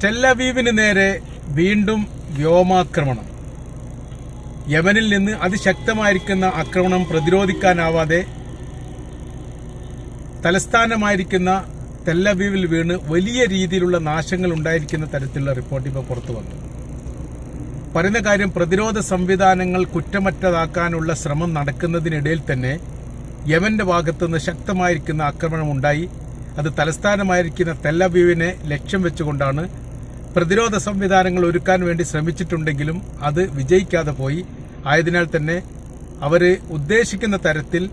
ടെല്ലവീവിന് നേരെ വീണ്ടും വ്യോമാക്രമണം. യമനിൽ നിന്ന് അതിശക്തമായിരിക്കുന്ന ആക്രമണം പ്രതിരോധിക്കാനാവാതെ തലസ്ഥാനമായിരിക്കുന്ന ടെല്ലവീവിൽ വീണ് വലിയ രീതിയിലുള്ള നാശങ്ങൾ ഉണ്ടായിരിക്കുന്ന തരത്തിലുള്ള റിപ്പോർട്ട് ഇപ്പോൾ പുറത്തു വന്നു. പറയുന്ന കാര്യം, പ്രതിരോധ സംവിധാനങ്ങൾ കുറ്റമറ്റതാക്കാനുള്ള ശ്രമം നടക്കുന്നതിനിടയിൽ തന്നെ യമന്റെ ഭാഗത്തുനിന്ന് ശക്തമായിരിക്കുന്ന ആക്രമണം ഉണ്ടായി. അത് തലസ്ഥാനമായിരിക്കുന്ന ടെല്ലവീവിനെ ലക്ഷ്യം വെച്ചുകൊണ്ടാണ്. പ്രതിരോധ സംവിധാനങ്ങൾ ഒരുക്കാൻ വേണ്ടി ശ്രമിച്ചിട്ടുണ്ടെങ്കിലും അത് വിജയിക്കാതെ പോയി. ആയതിനാൽ തന്നെ അവർ ഉദ്ദേശിക്കുന്ന തരത്തിൽ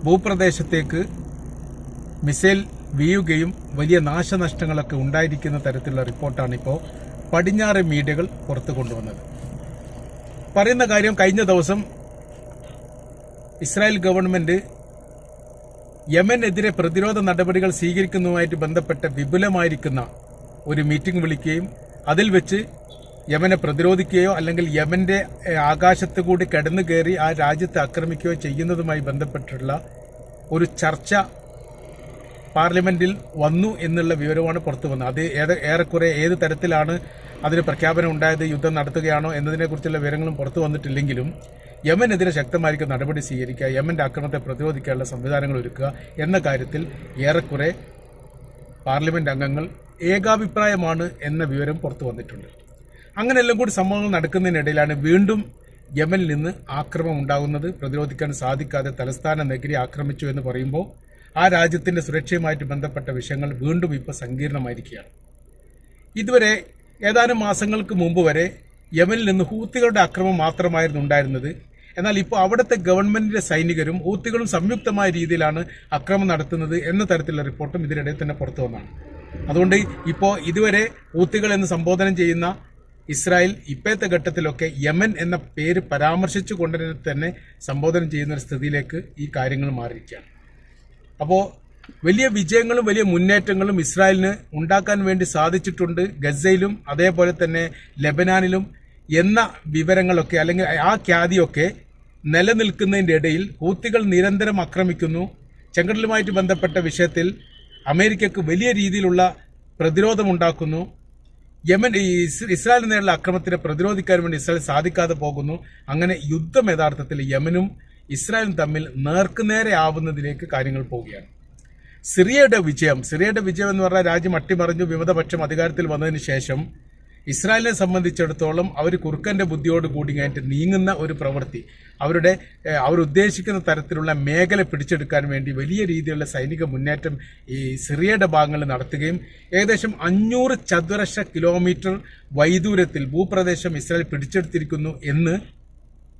ഭൂപ്രദേശത്തേക്ക് മിസൈൽ വീഴുകയും വലിയ നാശനഷ്ടങ്ങളൊക്കെ ഉണ്ടായിരിക്കുന്ന തരത്തിലുള്ള റിപ്പോർട്ടാണ് ഇപ്പോൾ പടിഞ്ഞാറ് മീഡിയകൾ പുറത്തു കൊണ്ടുവന്നത്. പറയുന്ന കാര്യം, കഴിഞ്ഞ ദിവസം ഇസ്രായേൽ ഗവൺമെന്റ് യമനെതിരെ പ്രതിരോധ നടപടികൾ സ്വീകരിക്കുന്നതുമായിട്ട് ബന്ധപ്പെട്ട വിപുലമായിരിക്കുന്ന ഒരു മീറ്റിംഗ് വിളിക്കുകയും അതിൽ വെച്ച് യമനെ പ്രതിരോധിക്കുകയോ അല്ലെങ്കിൽ യമന്റെ ആകാശത്ത് കൂടി കടന്നു കയറി ആ രാജ്യത്തെ ആക്രമിക്കുകയോ ചെയ്യുന്നതുമായി ബന്ധപ്പെട്ടുള്ള ഒരു ചർച്ച പാർലമെന്റിൽ വന്നു എന്നുള്ള വിവരമാണ് പുറത്തു വന്നത്. അത് ഏറെക്കുറെ ഏത് തരത്തിലാണ് അതിന് പ്രഖ്യാപനം ഉണ്ടായത്, യുദ്ധം നടത്തുകയാണോ എന്നതിനെക്കുറിച്ചുള്ള വിവരങ്ങളും പുറത്തു വന്നിട്ടില്ലെങ്കിലും യമനെതിരെ ശക്തമായിരിക്കും നടപടി സ്വീകരിക്കുക, യമന്റെ ആക്രമണത്തെ പ്രതിരോധിക്കാനുള്ള സംവിധാനങ്ങൾ ഒരുക്കുക എന്ന കാര്യത്തിൽ ഏറെക്കുറെ പാർലമെന്റ് അംഗങ്ങൾ ഏകാഭിപ്രായമാണ് എന്ന വിവരം പുറത്തു വന്നിട്ടുണ്ട്. അങ്ങനെയെല്ലാം കൂടി സംഭവങ്ങൾ നടക്കുന്നതിനിടയിലാണ് വീണ്ടും യമനിൽ നിന്ന് ആക്രമണം ഉണ്ടാകുന്നത്. പ്രതിരോധിക്കാൻ സാധിക്കാതെ തലസ്ഥാന നഗരി ആക്രമിച്ചു എന്ന് പറയുമ്പോൾ ആ രാജ്യത്തിന്റെ സുരക്ഷയുമായിട്ട് ബന്ധപ്പെട്ട വിഷയങ്ങൾ വീണ്ടും ഇപ്പോൾ സങ്കീർണമായിരിക്കുകയാണ്. ഇതുവരെ ഏതാനും മാസങ്ങൾക്ക് മുമ്പ് വരെ യമനിൽ നിന്ന് ഹൂത്തികളുടെ ആക്രമണം മാത്രമായിരുന്നു ഉണ്ടായിരുന്നത്. എന്നാൽ ഇപ്പോൾ അവിടുത്തെ ഗവൺമെന്റിന്റെ സൈനികരും ഹൂത്തികളും സംയുക്തമായ രീതിയിലാണ് ആക്രമണം നടത്തുന്നത് എന്ന തരത്തിലുള്ള റിപ്പോർട്ടും ഇതിനിടയിൽ തന്നെ പുറത്തു വന്നതാണ്. അതുകൊണ്ട് ഇപ്പോൾ ഇതുവരെ ഹൂത്തികൾ എന്ന് സംബോധന ചെയ്യുന്ന ഇസ്രായേൽ ഇപ്പോഴത്തെ ഘട്ടത്തിലൊക്കെ യമൻ എന്ന പേര് പരാമർശിച്ചു കൊണ്ട് തന്നെ സംബോധന ചെയ്യുന്ന ഒരു സ്ഥിതിയിലേക്ക് ഈ കാര്യങ്ങൾ മാറിയിരിക്കുകയാണ്. അപ്പോൾ വലിയ വിജയങ്ങളും വലിയ മുന്നേറ്റങ്ങളും ഇസ്രായേലിന് ഉണ്ടാക്കാൻ വേണ്ടി സാധിച്ചിട്ടുണ്ട് ഗസയിലും അതേപോലെ തന്നെ ലെബനാനിലും എന്ന വിവരങ്ങളൊക്കെ അല്ലെങ്കിൽ ആ ഖ്യാതിയൊക്കെ നിലനിൽക്കുന്നതിൻ്റെ ഇടയിൽ ഹൂത്തികൾ നിരന്തരം ആക്രമിക്കുന്നു. ചെങ്കടലുമായിട്ട് ബന്ധപ്പെട്ട വിഷയത്തിൽ അമേരിക്കക്ക് വലിയ രീതിയിലുള്ള പ്രതിരോധമുണ്ടാക്കുന്നു. ഇസ്രായേലിന് നേരെയുള്ള ആക്രമണത്തിനെ പ്രതിരോധിക്കാൻ വേണ്ടി ഇസ്രായേൽ സാധിക്കാതെ പോകുന്നു. അങ്ങനെ യുദ്ധം യഥാർത്ഥത്തിൽ യമനും ഇസ്രായേലും തമ്മിൽ നേർക്കുനേരെ ആവുന്നതിലേക്ക് കാര്യങ്ങൾ പോവുകയാണ്. സിറിയയുടെ വിജയം എന്ന് പറഞ്ഞാൽ രാജ്യം അട്ടിമറിഞ്ഞു വിമതപക്ഷം അധികാരത്തിൽ വന്നതിന് ശേഷം ഇസ്രായേലിനെ സംബന്ധിച്ചിടത്തോളം അവർ കുറുക്കന്റെ ബുദ്ധിയോട് കൂടി കഴിഞ്ഞിട്ട് നീങ്ങുന്ന ഒരു പ്രവൃത്തി, അവരുദ്ദേശിക്കുന്ന തരത്തിലുള്ള മേഖല പിടിച്ചെടുക്കാൻ വേണ്ടി വലിയ രീതിയിലുള്ള സൈനിക മുന്നേറ്റം ഈ സിറിയയുടെ ഭാഗങ്ങളിൽ നടത്തുകയും ഏകദേശം 500 ചതുരശ്ര കിലോമീറ്റർ വൈദൂരത്തിൽ ഭൂപ്രദേശം ഇസ്രായേൽ പിടിച്ചെടുത്തിരിക്കുന്നു എന്ന്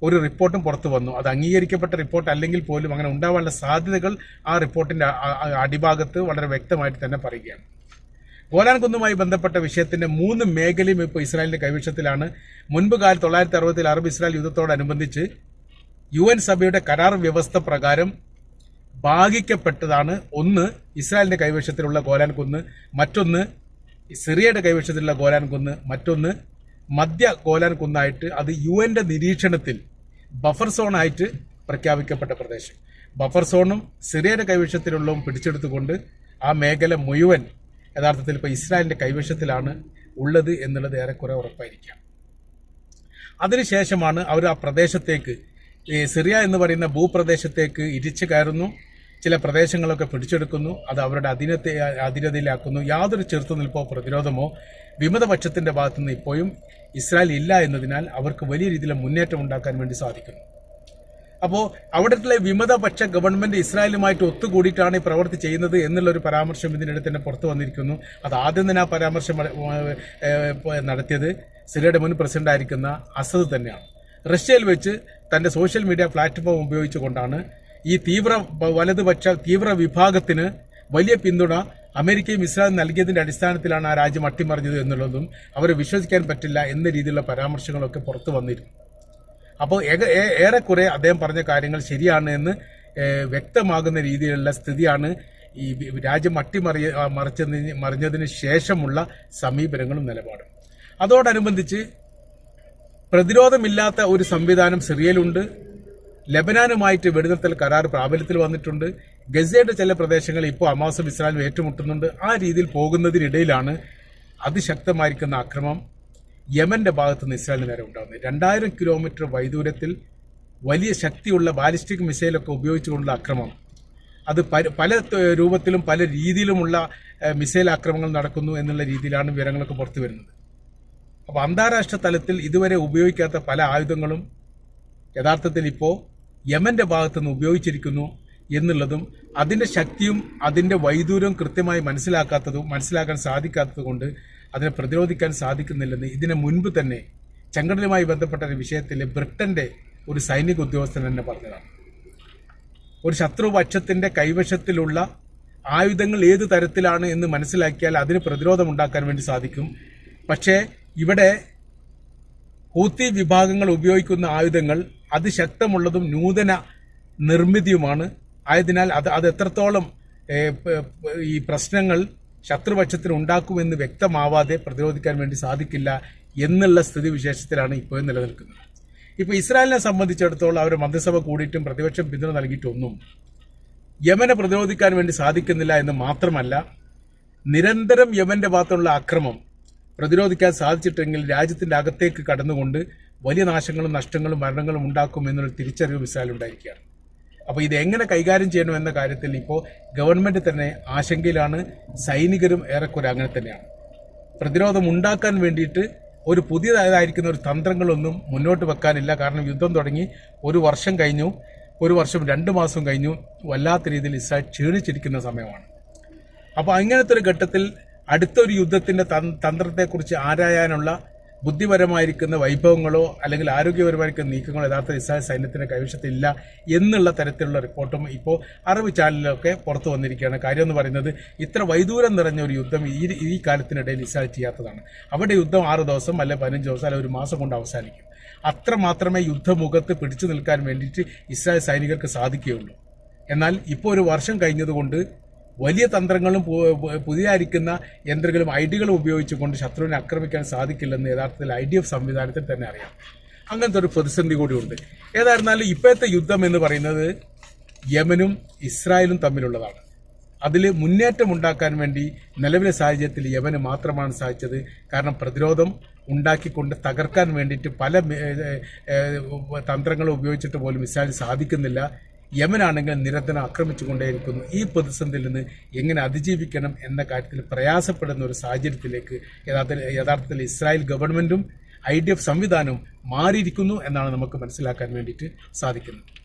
ഒരു റിപ്പോർട്ടും പുറത്തു വന്നു. അത് അംഗീകരിക്കപ്പെട്ട റിപ്പോർട്ട് അല്ലെങ്കിൽ പോലും അങ്ങനെ ഉണ്ടാവാനുള്ള സാധ്യതകൾ ആ റിപ്പോർട്ടിന്റെ അടിഭാഗത്ത് വളരെ വ്യക്തമായിട്ട് തന്നെ പറയുകയാണ്. ഗോലാൻ കുന്നുമായി ബന്ധപ്പെട്ട വിഷയത്തിന്റെ 3 മേഖലയും ഇപ്പോൾ ഇസ്രായേലിന്റെ കൈവശത്തിലാണ്. മുൻപ് കാലത്ത് 1960 അറബ് ഇസ്രായേൽ യുദ്ധത്തോടനുബന്ധിച്ച് UN സഭയുടെ കരാർ വ്യവസ്ഥ പ്രകാരം ഭാഗിക്കപ്പെട്ടതാണ്. ഒന്ന് ഇസ്രായേലിന്റെ കൈവശത്തിലുള്ള ഗോലാൻ കുന്ന്, മറ്റൊന്ന് സിറിയയുടെ കൈവശത്തിലുള്ള ഗോലാൻ കുന്ന്, മറ്റൊന്ന് മധ്യ ഗോലാൻ കുന്നായിട്ട് അത് യുഎന്റെ നിരീക്ഷണത്തിൽ ബഫർ സോണായിട്ട് പ്രഖ്യാപിക്കപ്പെട്ട പ്രദേശം. ബഫർ സോണും സിറിയയുടെ കൈവശത്തിലുള്ളതും പിടിച്ചെടുത്തുകൊണ്ട് ആ മേഖല മുഴുവൻ യഥാർത്ഥത്തിൽ ഇപ്പോൾ ഇസ്രായേലിന്റെ കൈവശത്തിലാണ് ഉള്ളത് എന്നുള്ളത് ഏറെക്കുറെ ഉറപ്പായിരിക്കാം. അതിനുശേഷമാണ് അവർ ആ പ്രദേശത്തേക്ക്, സിറിയ എന്ന് പറയുന്ന ഭൂപ്രദേശത്തേക്ക് ഇരിച്ചു കയറുന്നു. ചില പ്രദേശങ്ങളൊക്കെ പിടിച്ചെടുക്കുന്നു. അത് അവരുടെ അധീനതയിലാക്കുന്നു. യാതൊരു ചെറുത്തുനിൽപ്പോ പ്രതിരോധമോ വിമതപക്ഷത്തിന്റെ ഭാഗത്തുനിന്ന് ഇപ്പോഴും ഇസ്രായേൽ ഇല്ല എന്നതിനാൽ അവർക്ക് വലിയ രീതിയിലുള്ള മുന്നേറ്റം ഉണ്ടാക്കാൻ വേണ്ടി സാധിക്കുന്നു. അപ്പോൾ അവിടുത്തെ വിമതപക്ഷ ഗവൺമെന്റ് ഇസ്രായേലുമായിട്ട് ഒത്തുകൂടിയിട്ടാണ് ഈ പ്രവൃത്തി ചെയ്യുന്നത് എന്നുള്ളൊരു പരാമർശം ഇതിനിടെ തന്നെ പുറത്തു വന്നിരിക്കുന്നു. അത് ആദ്യം തന്നെ ആ പരാമർശം നടത്തിയത് സിറിയയുടെ മുൻ പ്രസിഡന്റായിരിക്കുന്ന അസദ് തന്നെയാണ്. റഷ്യയിൽ വെച്ച് തന്റെ സോഷ്യൽ മീഡിയ പ്ലാറ്റ്ഫോം ഉപയോഗിച്ചുകൊണ്ടാണ് ഈ വലതുപക്ഷ തീവ്ര വിഭാഗത്തിന് വലിയ പിന്തുണ അമേരിക്കയും ഇസ്രായേലും നൽകിയതിന്റെ അടിസ്ഥാനത്തിലാണ് ആ രാജ്യം അട്ടിമറിഞ്ഞത് എന്നുള്ളതും അവരെ വിശ്വസിക്കാൻ പറ്റില്ല എന്ന രീതിയിലുള്ള പരാമർശങ്ങളൊക്കെ പുറത്തു വന്നിരുന്നു. അപ്പോൾ ഏറെക്കുറെ അദ്ദേഹം പറഞ്ഞ കാര്യങ്ങൾ ശരിയാണ് എന്ന് വ്യക്തമാകുന്ന രീതിയിലുള്ള സ്ഥിതിയാണ് ഈ രാജ്യം മറിഞ്ഞതിന് ശേഷമുള്ള സമീപനങ്ങളും നിലപാടും. അതോടനുബന്ധിച്ച് പ്രതിരോധമില്ലാത്ത ഒരു സംവിധാനം സിറിയയിലുണ്ട്. ലെബനാനുമായിട്ട് വെടിനിർത്തൽ കരാർ പ്രാബല്യത്തിൽ വന്നിട്ടുണ്ട്. ഗസയുടെ ചില പ്രദേശങ്ങൾ ഇപ്പോൾ ഹമാസും ഇസ്രായേലും ഏറ്റുമുട്ടുന്നുണ്ട്. ആ രീതിയിൽ പോകുന്നതിനിടയിലാണ് അതിശക്തമായിരിക്കുന്ന ആക്രമണം യമന്റെ ഭാഗത്തു നിന്ന് ഇസ്രായേലിന് നേരെ ഉണ്ടാകുന്നത്. 2000 കിലോമീറ്റർ വൈദൂരത്തിൽ വലിയ ശക്തിയുള്ള ബാലിസ്റ്റിക് മിസൈലൊക്കെ ഉപയോഗിച്ചുകൊണ്ടുള്ള ആക്രമണം, അത് പല രൂപത്തിലും പല രീതിയിലുമുള്ള മിസൈൽ ആക്രമണങ്ങൾ നടക്കുന്നു എന്നുള്ള രീതിയിലാണ് വിവരങ്ങളൊക്കെ പുറത്തു വരുന്നത്. അപ്പോൾ അന്താരാഷ്ട്ര തലത്തിൽ ഇതുവരെ ഉപയോഗിക്കാത്ത പല ആയുധങ്ങളും യഥാർത്ഥത്തിൽ ഇപ്പോൾ യമന്റെ ഭാഗത്തുനിന്ന് ഉപയോഗിച്ചിരിക്കുന്നു എന്നുള്ളതും അതിൻ്റെ ശക്തിയും അതിൻ്റെ വൈദൂര്യവും കൃത്യമായി മനസ്സിലാക്കാൻ സാധിക്കാത്തത് കൊണ്ട് അതിനെ പ്രതിരോധിക്കാൻ സാധിക്കുന്നില്ലെന്ന് ഇതിന് മുൻപ് തന്നെ ചെങ്കടലുമായി ബന്ധപ്പെട്ട ഒരു വിഷയത്തിൽ ബ്രിട്ടന്റെ ഒരു സൈനിക ഉദ്യോഗസ്ഥൻ തന്നെ പറഞ്ഞതാണ്. ഒരു ശത്രുപക്ഷത്തിന്റെ കൈവശത്തിലുള്ള ആയുധങ്ങൾ ഏത് തരത്തിലാണ് എന്ന് മനസ്സിലാക്കിയാൽ അതിന് പ്രതിരോധമുണ്ടാക്കാൻ വേണ്ടി സാധിക്കും. പക്ഷേ ഇവിടെ ഹൂത്തി വിഭാഗങ്ങൾ ഉപയോഗിക്കുന്ന ആയുധങ്ങൾ അതിശക്തമുള്ളതും നൂതന നിർമ്മിതിയുമാണ്. ആയതിനാൽ അത് എത്രത്തോളം ഈ പ്രശ്നങ്ങൾ ശത്രുപക്ഷത്തിന് ഉണ്ടാക്കുമെന്ന് വ്യക്തമാവാതെ പ്രതിരോധിക്കാൻ വേണ്ടി സാധിക്കില്ല എന്നുള്ള സ്ഥിതിവിശേഷത്തിലാണ് ഇപ്പോൾ നിലനിൽക്കുന്നത്. ഇപ്പോൾ ഇസ്രായേലിനെ സംബന്ധിച്ചിടത്തോളം അവർ മന്ത്രിസഭ കൂടിയിട്ടും പ്രതിപക്ഷം പിന്തുണ നൽകിയിട്ടൊന്നും യമനെ പ്രതിരോധിക്കാൻ വേണ്ടി സാധിക്കുന്നില്ല എന്ന് മാത്രമല്ല, നിരന്തരം യമന്റെ ഭാഗത്തുള്ള അക്രമം പ്രതിരോധിക്കാൻ സാധിച്ചിട്ടെങ്കിൽ രാജ്യത്തിന്റെ അകത്തേക്ക് കടന്നുകൊണ്ട് വലിയ നാശങ്ങളും നഷ്ടങ്ങളും മരണങ്ങളും ഉണ്ടാക്കും എന്നുള്ള തിരിച്ചറിവ് ഇസ്രായേൽ ഉണ്ടായിരിക്കുകയാണ്. അപ്പോൾ ഇത് എങ്ങനെ കൈകാര്യം ചെയ്യണം എന്ന കാര്യത്തിൽ ഇപ്പോൾ ഗവൺമെന്റ് തന്നെ ആശങ്കയിലാണ്. സൈനികരും ഏറെക്കുറെ അങ്ങനെ തന്നെയാണ്. പ്രതിരോധം ഉണ്ടാക്കാൻ വേണ്ടിയിട്ട് ഒരു പുതിയതായിരിക്കുന്ന ഒരു തന്ത്രങ്ങളൊന്നും മുന്നോട്ട് വെക്കാനില്ല. കാരണം യുദ്ധം തുടങ്ങി 1 വർഷം കഴിഞ്ഞു, 1 വർഷം 2 മാസം കഴിഞ്ഞു. വല്ലാത്ത രീതിയിൽ ഇസ്രായേൽ ക്ഷീണിച്ചിരിക്കുന്ന സമയമാണ്. അപ്പോൾ അങ്ങനത്തെ ഒരു ഘട്ടത്തിൽ അടുത്തൊരു യുദ്ധത്തിന്റെ തന്ത്രത്തെക്കുറിച്ച് ആരായാനുള്ള ബുദ്ധിപരമായിരിക്കുന്ന വൈഭവങ്ങളോ അല്ലെങ്കിൽ ആരോഗ്യപരമായിരിക്കുന്ന നീക്കങ്ങളോ യഥാർത്ഥ ഇസ്രായേൽ സൈന്യത്തിന്റെ കൈവശത്തില്ല എന്നുള്ള തരത്തിലുള്ള റിപ്പോർട്ടും ഇപ്പോൾ അറബ് ചാനലിലൊക്കെ പുറത്തു വന്നിരിക്കുകയാണ്. കാര്യം എന്ന് പറയുന്നത് ഇത്ര വൈദൂരം നിറഞ്ഞ ഒരു യുദ്ധം ഈ കാലത്തിനിടയിൽ ഇസ്രായേൽ ചെയ്യാത്തതാണ്. അവിടെ യുദ്ധം 6 ദിവസം അല്ലെ 15 ദിവസം അല്ലെ 1 മാസം കൊണ്ട് അവസാനിക്കും. അത്ര മാത്രമേ യുദ്ധമുഖത്ത് പിടിച്ചു നിൽക്കാൻ വേണ്ടിയിട്ട് ഇസ്രായേൽ സൈനികർക്ക് സാധിക്കുകയുള്ളൂ. എന്നാൽ ഇപ്പോൾ 1 വർഷം കഴിഞ്ഞതുകൊണ്ട് വലിയ തന്ത്രങ്ങളും പുതിയതായിരിക്കുന്ന യന്ത്രങ്ങളും ഐഡിയകളും ഉപയോഗിച്ചുകൊണ്ട് ശത്രുവിനെ ആക്രമിക്കാൻ സാധിക്കില്ലെന്ന് യഥാർത്ഥത്തിൽ IDF സംവിധാനത്തിൽ തന്നെ അറിയാം. അങ്ങനത്തെ ഒരു പ്രതിസന്ധി കൂടിയുണ്ട്. ഏതായിരുന്നാലും ഇപ്പോഴത്തെ യുദ്ധം എന്ന് പറയുന്നത് യമനും ഇസ്രായേലും തമ്മിലുള്ളതാണ്. അതിൽ മുന്നേറ്റം ഉണ്ടാക്കാൻ വേണ്ടി നിലവിലെ സാഹചര്യത്തിൽ യമന് മാത്രമാണ് സാധിച്ചത്. കാരണം പ്രതിരോധം ഉണ്ടാക്കിക്കൊണ്ട് തകർക്കാൻ വേണ്ടിയിട്ട് പല തന്ത്രങ്ങളും ഉപയോഗിച്ചിട്ട് പോലും ഇസ്രായേൽ സാധിക്കുന്നില്ല. യമനാണെങ്കിൽ നിരന്തരം ആക്രമിച്ചുകൊണ്ടേയിരിക്കുന്നു. ഈ പ്രതിസന്ധിയിൽ നിന്ന് എങ്ങനെ അതിജീവിക്കണം എന്ന കാര്യത്തിൽ പ്രയാസപ്പെടുന്ന ഒരു സാഹചര്യത്തിലേക്ക് യഥാർത്ഥത്തിൽ ഇസ്രായേൽ ഗവൺമെന്റും IDF സംവിധാനവും മാറിയിരിക്കുന്നു എന്നാണ് നമുക്ക് മനസ്സിലാക്കാൻ വേണ്ടിയിട്ട് സാധിക്കുന്നത്.